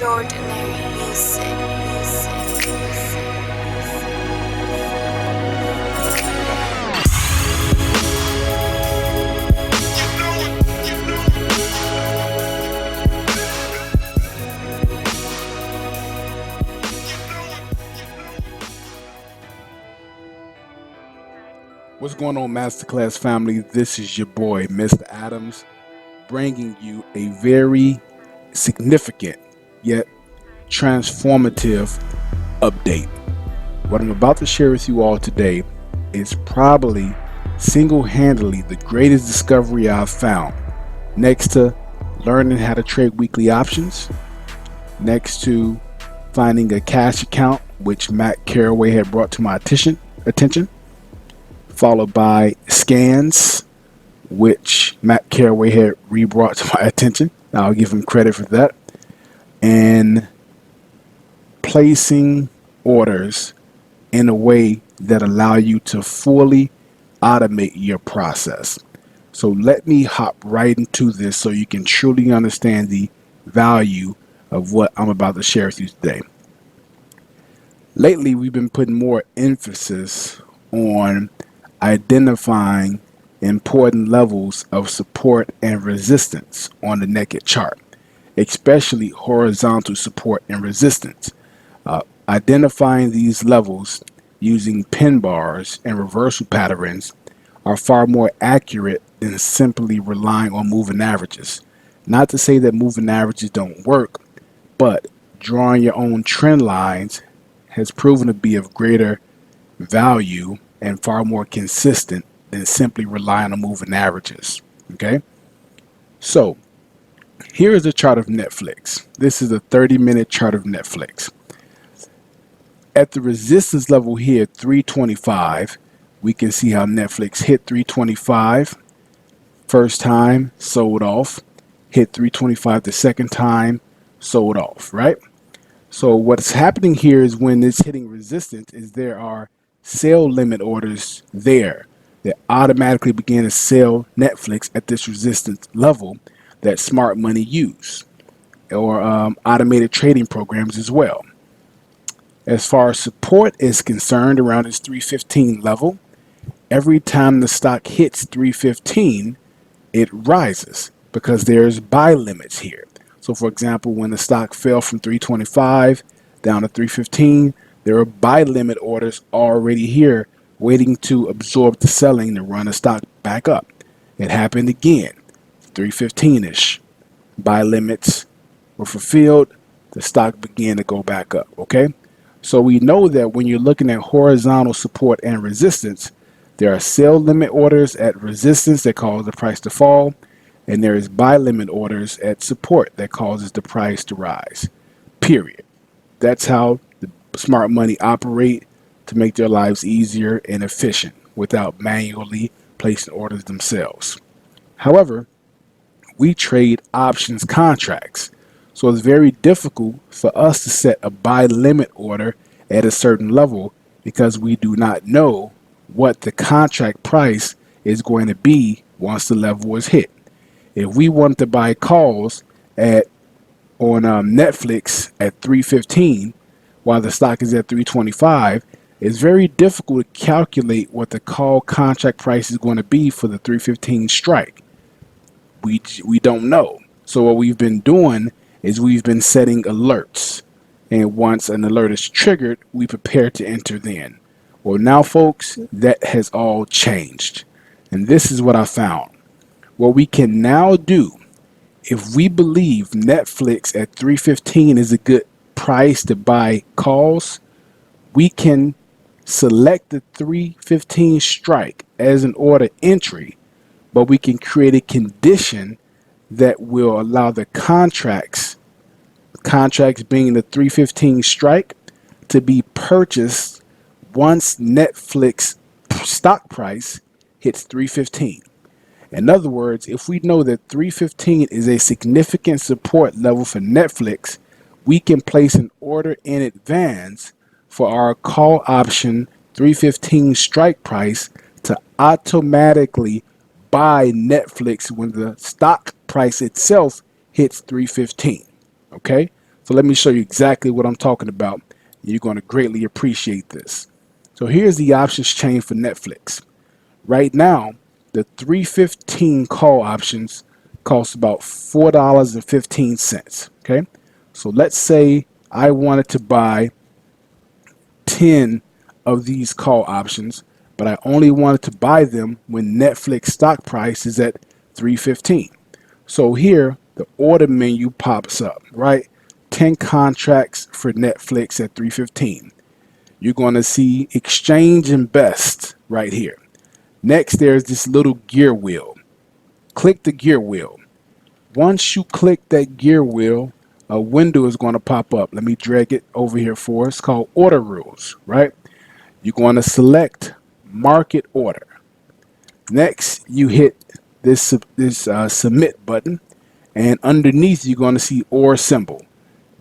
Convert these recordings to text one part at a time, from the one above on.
extraordinary music. What's going on, Masterclass family? This is your boy, Mr. Adams, bringing you a very significant yet transformative update. What I'm about to share with you all today is probably single handedly the greatest discovery I've found, next to learning how to trade weekly options, next to finding a cash account, which Matt Caraway had brought to my attention, followed by scans, which Matt Caraway had re-brought to my attention. I'll give him credit for that. And placing orders in a way that allow you to fully automate your process. So let me hop right into this so you can truly understand the value of what I'm about to share with you today. Lately, we've been putting more emphasis on identifying important levels of support and resistance on the naked chart, especially horizontal support and resistance. Identifying these levels using pin bars and reversal patterns are far more accurate than simply relying on moving averages. Not to say that moving averages don't work, but drawing your own trend lines has proven to be of greater value and far more consistent than simply relying on moving averages. Okay, so here is a chart of Netflix. This is a 30-minute chart of Netflix. At the resistance level here, 325, we can see how Netflix hit 325 first time, sold off, hit 325 the second time, sold off, right? So what's happening here is when it's hitting resistance is there are sell limit orders there that automatically begin to sell Netflix at this resistance level that smart money use, or automated trading programs as well. As far as support is concerned, around this 315 level, every time the stock hits 315, it rises because there's buy limits here. So for example, when the stock fell from 325 down to 315, there are buy limit orders already here waiting to absorb the selling to run the stock back up. It happened again, 315-ish. Buy limits were fulfilled, the stock began to go back up, okay? So we know that when you're looking at horizontal support and resistance, there are sell limit orders at resistance that cause the price to fall, and there is buy limit orders at support that causes the price to rise, period. That's how the smart money operate to make their lives easier and efficient without manually placing orders themselves. However, we trade options contracts, so it's very difficult for us to set a buy limit order at a certain level because we do not know what the contract price is going to be once the level is hit. If we want to buy calls at on Netflix at 315 while the stock is at 325, it's very difficult to calculate what the call contract price is going to be for the 315 strike. We don't know. So what we've been doing is we've been setting alerts, and once an alert is triggered, we prepare to enter then. Well, now folks, that has all changed, and this is what I found. What we can now do, if we believe Netflix at 315 is a good price to buy calls, we can select the 315 strike as an order entry, but we can create a condition that will allow the contracts being the 315 strike, to be purchased once Netflix stock price hits 315. In other words, if we know that 315 is a significant support level for Netflix, we can place an order in advance for our call option 315 strike price to automatically buy Netflix when the stock price itself hits 315. Okay? So let me show you exactly what I'm talking about. You're going to greatly appreciate this. So here's the options chain for Netflix. Right now, the 315 call options cost about $4.15. Okay. So let's say I wanted to buy 10 of these call options, but I only wanted to buy them when Netflix stock price is at 315. So here the order menu pops up, right? 10 contracts for Netflix at 315. You're going to see exchange and best right here. Next, there's this little gear wheel. Click the gear wheel. Once you click that gear wheel, a window is going to pop up. Let me drag it over here for us. It's called order rules, right? You're going to select market order. Next, you hit this submit button, and underneath you're going to see or symbol.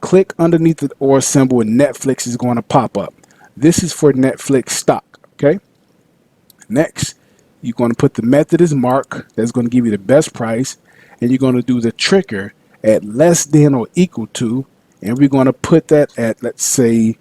Click underneath the or symbol and Netflix is going to pop up. This is for Netflix stock, okay? Next, you're going to put the method as mark. That's going to give you the best price, and you're going to do the trigger at less than or equal to, and we're going to put that at, let's say,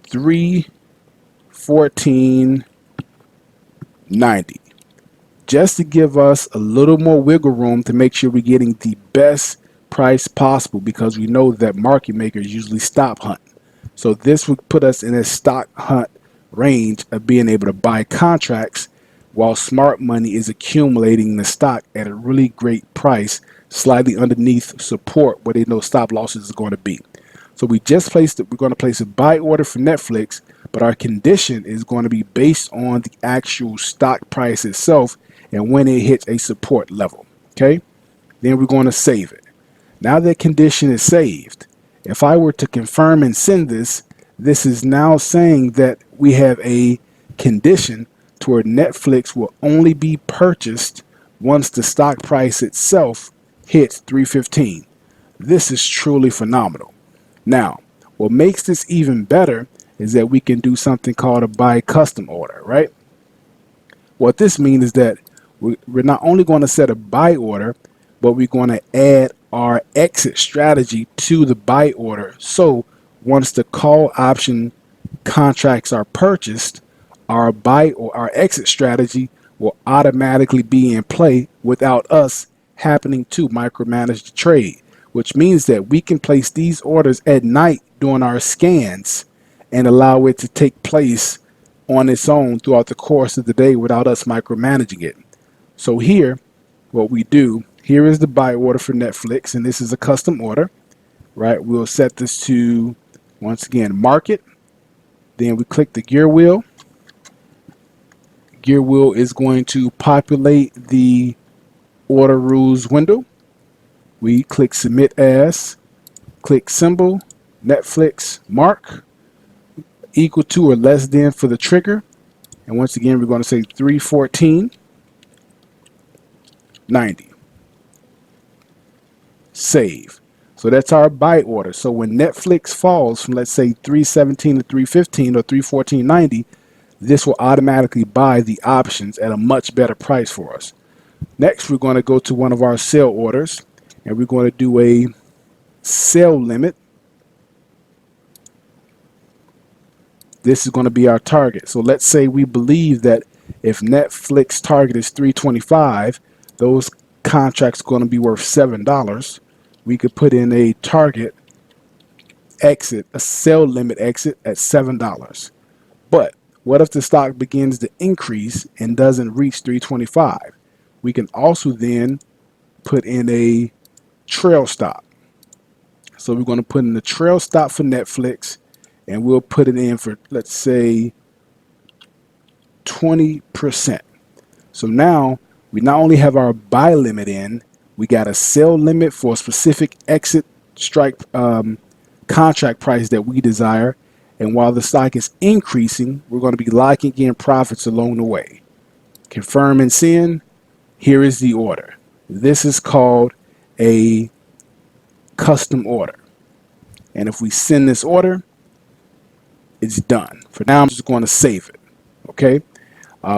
314.90, just to give us a little more wiggle room to make sure we're getting the best price possible, because we know that market makers usually stop hunt. So this would put us in a stock hunt range of being able to buy contracts while smart money is accumulating the stock at a really great price, slightly underneath support where they know stop losses is going to be. So we just placed it. We're going to place a buy order for Netflix, but our condition is going to be based on the actual stock price itself and when it hits a support level. Okay, then we're going to save it. Now that condition is saved, if I were to confirm and send this, this is now saying that we have a condition to where Netflix will only be purchased once the stock price itself hits 315. This is truly phenomenal. Now, what makes this even better is that we can do something called a buy custom order, right? What this means is that we're not only going to set a buy order, but we're going to add our exit strategy to the buy order. So once the call option contracts are purchased, our buy or our exit strategy will automatically be in play without us happening to micromanage the trade, which means that we can place these orders at night during our scans and allow it to take place on its own throughout the course of the day without us micromanaging it. So here, what we do, here is the buy order for Netflix, and this is a custom order, right? We'll set this to, once again, market. Then we click the gear wheel. Gear wheel is going to populate the order rules window. We click submit as, click symbol, Netflix mark, equal to or less than for the trigger. And once again, we're going to say 314.90. Save. So that's our buy order. So when Netflix falls from, let's say, 317 to 315 or 314.90, this will automatically buy the options at a much better price for us. Next, we're going to go to one of our sale orders, and we're going to do a sale limit. This is going to be our target. So let's say we believe that if Netflix target is 325, those contracts are going to be worth $7. We could put in a target exit, a sell limit exit at $7. But what if the stock begins to increase and doesn't reach 325? We can also then put in a trail stop. So we're going to put in the trail stop for Netflix, and we'll put it in for, let's say, 20%. So now we not only have our buy limit in, we got a sell limit for a specific exit strike contract price that we desire. And while the stock is increasing, we're going to be locking in profits along the way. Confirm and send. Here is the order. This is called a custom order. And if we send this order, it's done. For now, I'm just going to save it. Okay.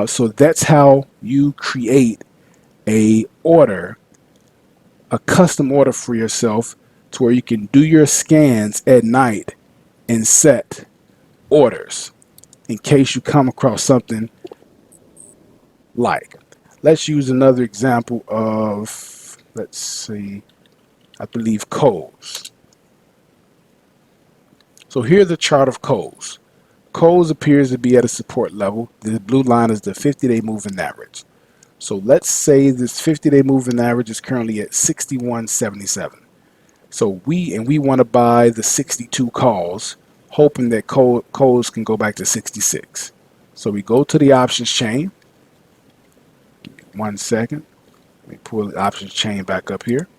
So that's how you create a order, a custom order for yourself to where you can do your scans at night and set orders in case you come across something like. Let's use another example of, let's see, I believe Coles. So here's the chart of Coles. Coles appears to be at a support level. The blue line is the 50-day moving average. So let's say this 50-day moving average is currently at 61.77. So we want to buy the 62 calls, hoping that Coles can go back to 66. So we go to the options chain. 1 second. Let me pull the options chain back up here.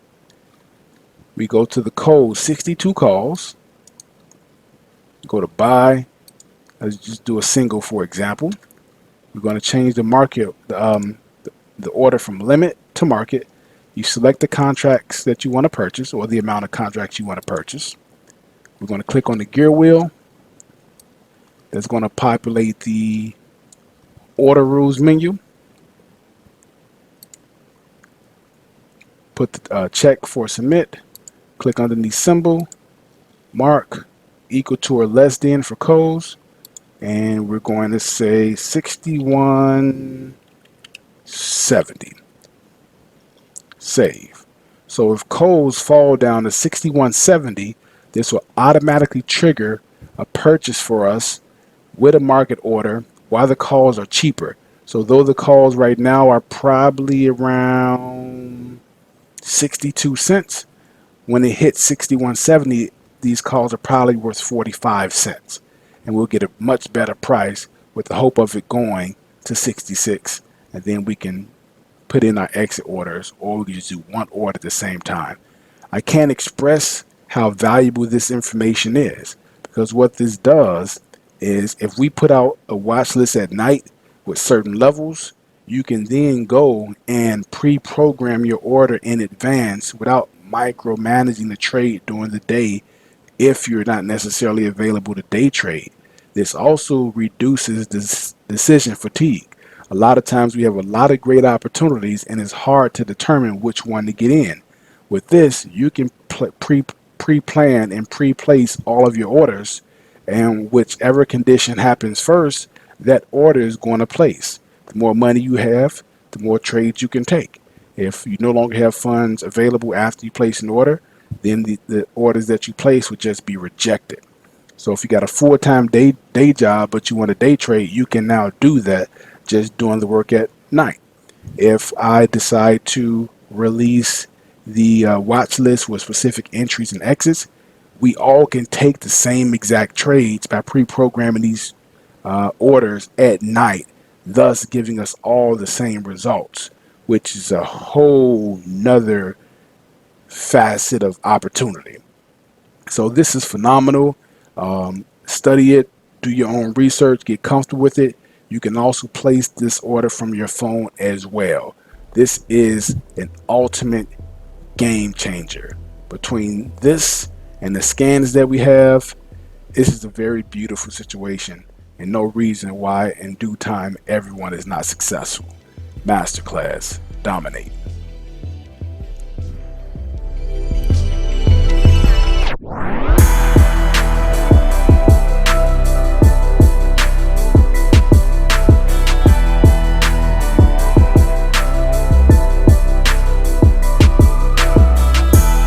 We go to the Coles 62 calls. Go to buy. Let's just do a single, for example. We're going to change the market, the order from limit to market. You select the contracts that you want to purchase or the amount of contracts you want to purchase. We're going to click on the gear wheel. That's going to populate the order rules menu. Put the check for submit. Click underneath symbol. Mark equal to or less than for Coles. And we're going to say 61.70. Save. So if Coles fall down to 61.70, this will automatically trigger a purchase for us with a market order while the calls are cheaper. So though the calls right now are probably around 62 cents, when it hits 61.70, these calls are probably worth 45 cents. And we'll get a much better price with the hope of it going to 66. And then we can put in our exit orders, or we can just do one order at the same time. I can't express how valuable this information is, because what this does is if we put out a watch list at night with certain levels, you can then go and pre-program your order in advance without micromanaging the trade during the day if you're not necessarily available to day trade. This also reduces this decision fatigue. A lot of times we have a lot of great opportunities and it's hard to determine which one to get in. With this, you can pre-plan and pre-place all of your orders, and whichever condition happens first, that order is going to place. The more money you have, the more trades you can take. If you no longer have funds available after you place an order, then the orders that you place would just be rejected. So if you got a full-time day job but you want to day trade, you can now do that just doing the work at night. If I decide to release the watch list with specific entries and exits, we all can take the same exact trades by pre-programming these orders at night, thus giving us all the same results, which is a whole nother facet of opportunity. So this is phenomenal. Study it, do your own research, get comfortable with it. You can also place this order from your phone as well. This is an ultimate game changer. Between this and the scans that we have, this is a very beautiful situation and no reason why in due time everyone is not successful. Masterclass, dominate.